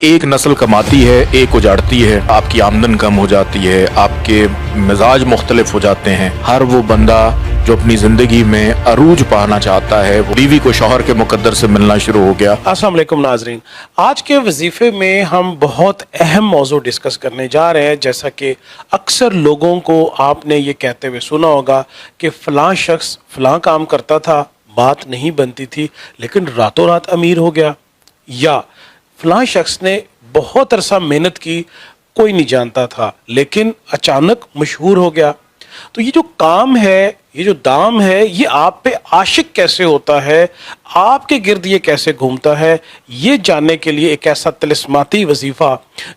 ایک نسل کماتی ہے، ایک اجاڑتی ہے، آپ کی آمدن کم ہو جاتی ہے، آپ کے مزاج مختلف ہو جاتے ہیں۔ ہر وہ بندہ جو اپنی زندگی میں عروج پانا چاہتا ہے، وہ بیوی کو شوہر کے مقدر سے ملنا شروع ہو گیا۔ السلام علیکم ناظرین، آج کے وظیفے میں ہم بہت اہم موضوع ڈسکس کرنے جا رہے ہیں۔ جیسا کہ اکثر لوگوں کو آپ نے یہ کہتے ہوئے سنا ہوگا کہ فلاں شخص فلاں کام کرتا تھا، بات نہیں بنتی تھی، لیکن راتوں رات امیر ہو گیا، یا فلاں شخص نے بہت عرصہ محنت کی، کوئی نہیں جانتا تھا لیکن اچانک مشہور ہو گیا۔ تو یہ جو کام ہے، یہ جو دام ہے، یہ آپ پہ عاشق کیسے ہوتا ہے، آپ کے گرد یہ کیسے گھومتا ہے، یہ جاننے کے لیے ایک ایسا طلسماتی وظیفہ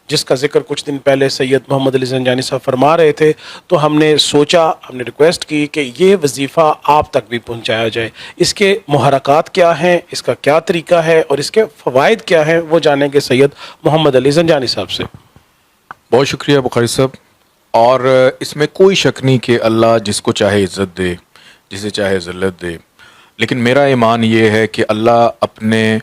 جس کا ذکر کچھ دن پہلے سید محمد علی زنجانی صاحب فرما رہے تھے، تو ہم نے سوچا، ہم نے ریکویسٹ کی کہ یہ وظیفہ آپ تک بھی پہنچایا جائے۔ اس کے محرکات کیا ہیں، اس کا کیا طریقہ ہے اور اس کے فوائد کیا ہیں، وہ جانیں گے سید محمد علی زنجانی صاحب سے۔ بہت شکریہ بخاری صاحب۔ اور اس میں کوئی شک نہیں کہ اللہ جس کو چاہے عزت دے، جسے چاہے ذلت دے، لیکن میرا ایمان یہ ہے کہ اللہ اپنے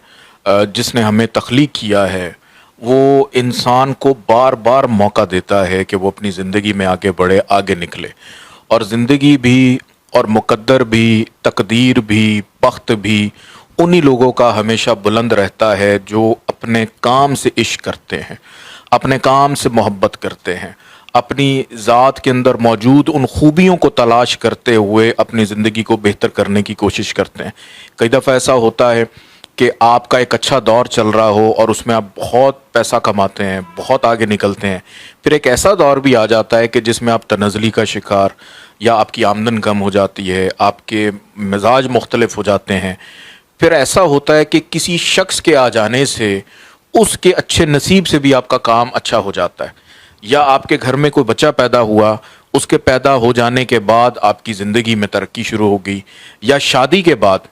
جس نے ہمیں تخلیق کیا ہے، وہ انسان کو بار بار موقع دیتا ہے کہ وہ اپنی زندگی میں آگے بڑھے، آگے نکلے۔ اور زندگی بھی اور مقدر بھی، تقدیر بھی، بخت بھی انہی لوگوں کا ہمیشہ بلند رہتا ہے جو اپنے کام سے عشق کرتے ہیں، اپنے کام سے محبت کرتے ہیں، اپنی ذات کے اندر موجود ان خوبیوں کو تلاش کرتے ہوئے اپنی زندگی کو بہتر کرنے کی کوشش کرتے ہیں۔ کئی دفعہ ایسا ہوتا ہے کہ آپ کا ایک اچھا دور چل رہا ہو اور اس میں آپ بہت پیسہ کماتے ہیں، بہت آگے نکلتے ہیں، پھر ایک ایسا دور بھی آ جاتا ہے کہ جس میں آپ تنزلی کا شکار، یا آپ کی آمدن کم ہو جاتی ہے، آپ کے مزاج مختلف ہو جاتے ہیں۔ پھر ایسا ہوتا ہے کہ کسی شخص کے آ جانے سے اس کے اچھے نصیب سے بھی آپ کا کام اچھا ہو جاتا ہے، یا آپ کے گھر میں کوئی بچہ پیدا ہوا، اس کے پیدا ہو جانے کے بعد آپ کی زندگی میں ترقی شروع ہو گئی، یا شادی کے بعد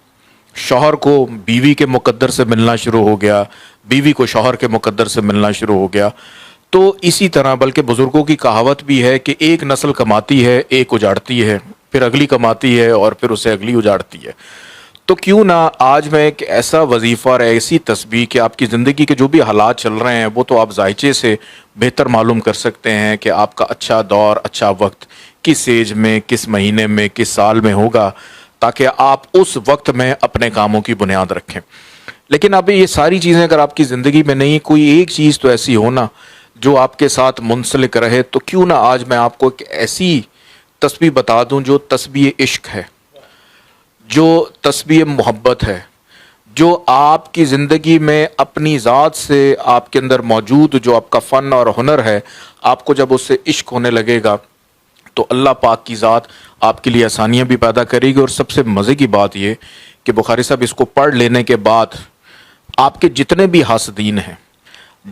شوہر کو بیوی کے مقدر سے ملنا شروع ہو گیا، بیوی کو شوہر کے مقدر سے ملنا شروع ہو گیا۔ تو اسی طرح بلکہ بزرگوں کی کہاوت بھی ہے کہ ایک نسل کماتی ہے، ایک اجاڑتی ہے، پھر اگلی کماتی ہے اور پھر اسے اگلی اجاڑتی ہے۔ تو کیوں نہ آج میں ایک ایسا وظیفہ اور ایسی تسبیح کہ آپ کی زندگی کے جو بھی حالات چل رہے ہیں وہ تو آپ ذائچے سے بہتر معلوم کر سکتے ہیں کہ آپ کا اچھا دور، اچھا وقت کس ایج میں، کس مہینے میں، کس سال میں ہوگا، تاکہ آپ اس وقت میں اپنے کاموں کی بنیاد رکھیں۔ لیکن اب یہ ساری چیزیں اگر آپ کی زندگی میں نہیں، کوئی ایک چیز تو ایسی ہونا جو آپ کے ساتھ منسلک رہے، تو کیوں نہ آج میں آپ کو ایک ایسی تسبیح بتا دوں جو تسبیح عشق ہے، جو تسبیح محبت ہے، جو آپ کی زندگی میں اپنی ذات سے آپ کے اندر موجود جو آپ کا فن اور ہنر ہے، آپ کو جب اس سے عشق ہونے لگے گا تو اللہ پاک کی ذات آپ کے لیے آسانیاں بھی پیدا کرے گی۔ اور سب سے مزے کی بات یہ کہ بخاری صاحب اس کو پڑھ لینے کے بعد آپ کے جتنے بھی حاسدین ہیں،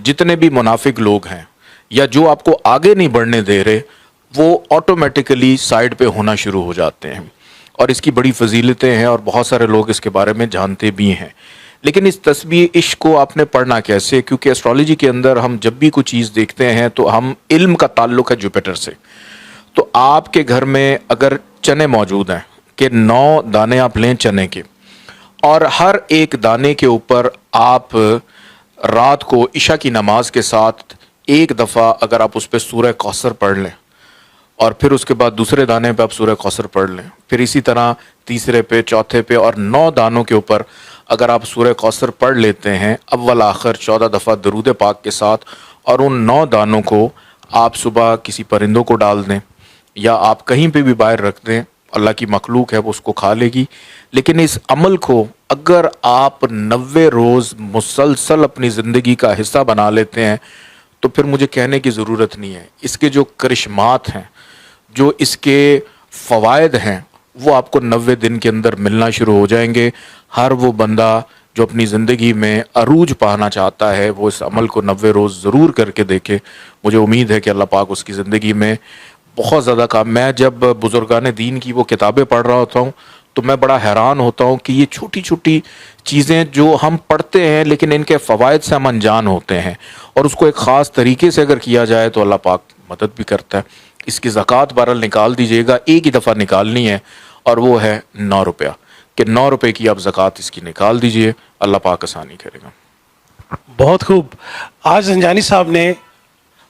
جتنے بھی منافق لوگ ہیں، یا جو آپ کو آگے نہیں بڑھنے دے رہے، وہ آٹومیٹیکلی سائڈ پہ ہونا شروع ہو جاتے ہیں۔ اور اس کی بڑی فضیلتیں ہیں اور بہت سارے لوگ اس کے بارے میں جانتے بھی ہیں۔ لیکن اس تسبیح عشق کو آپ نے پڑھنا کیسے؟ کیونکہ ایسٹرالوجی کے اندر ہم جب بھی کوئی چیز دیکھتے ہیں تو ہم علم کا تعلق ہے جوپیٹر سے۔ تو آپ کے گھر میں اگر چنے موجود ہیں کہ 9 دانے آپ لیں چنے کے، اور ہر ایک دانے کے اوپر آپ رات کو عشاء کی نماز کے ساتھ ایک دفعہ اگر آپ اس پہ سورہ کوثر پڑھ لیں، اور پھر اس کے بعد دوسرے دانے پہ آپ سورہ کوثر پڑھ لیں، پھر اسی طرح تیسرے پہ، چوتھے پہ، اور 9 دانوں کے اوپر اگر آپ سورہ کوثر پڑھ لیتے ہیں اول آخر 14 دفعہ درود پاک کے ساتھ، اور ان 9 دانوں کو آپ صبح کسی پرندوں کو ڈال دیں یا آپ کہیں پہ بھی باہر رکھ دیں، اللہ کی مخلوق ہے وہ اس کو کھا لے گی۔ لیکن اس عمل کو اگر آپ 90 روز مسلسل اپنی زندگی کا حصہ بنا لیتے ہیں تو پھر مجھے کہنے کی ضرورت نہیں ہے، اس کے جو کرشمات ہیں، جو اس کے فوائد ہیں، وہ آپ کو 90 دن کے اندر ملنا شروع ہو جائیں گے۔ ہر وہ بندہ جو اپنی زندگی میں عروج پانا چاہتا ہے وہ اس عمل کو 90 روز ضرور کر کے دیکھے۔ مجھے امید ہے کہ اللہ پاک اس کی زندگی میں بہت زیادہ کام۔ میں جب بزرگان دین کی وہ کتابیں پڑھ رہا ہوتا ہوں تو میں بڑا حیران ہوتا ہوں کہ یہ چھوٹی چھوٹی چیزیں جو ہم پڑھتے ہیں لیکن ان کے فوائد سے ہم انجان ہوتے ہیں، اور اس کو ایک خاص طریقے سے اگر کیا جائے تو اللہ پاک مدد بھی کرتا ہے۔ اس کی زکوٰۃ بہرحال نکال دیجیے گا، ایک ہی دفعہ نکالنی ہے، اور وہ ہے 9 روپیہ، کہ 9 روپے کی آپ زکوٰۃ اس کی نکال دیجیے، اللہ پاک آسانی کرے گا۔ بہت خوب. آج زنجانی صاحب نے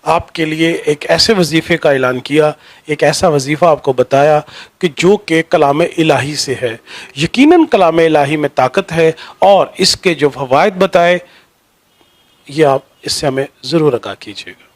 آپ کے لیے ایک ایسے وظیفے کا اعلان کیا, ایک ایسا وظیفہ آپ کو بتایا کہ جو کہ کلام الہی سے ہے. یقیناً کلام الہی میں طاقت ہے, اور اس کے جو فوائد بتائے یہ آپ اس سے ہمیں ضرور آگاہ کیجیے گا.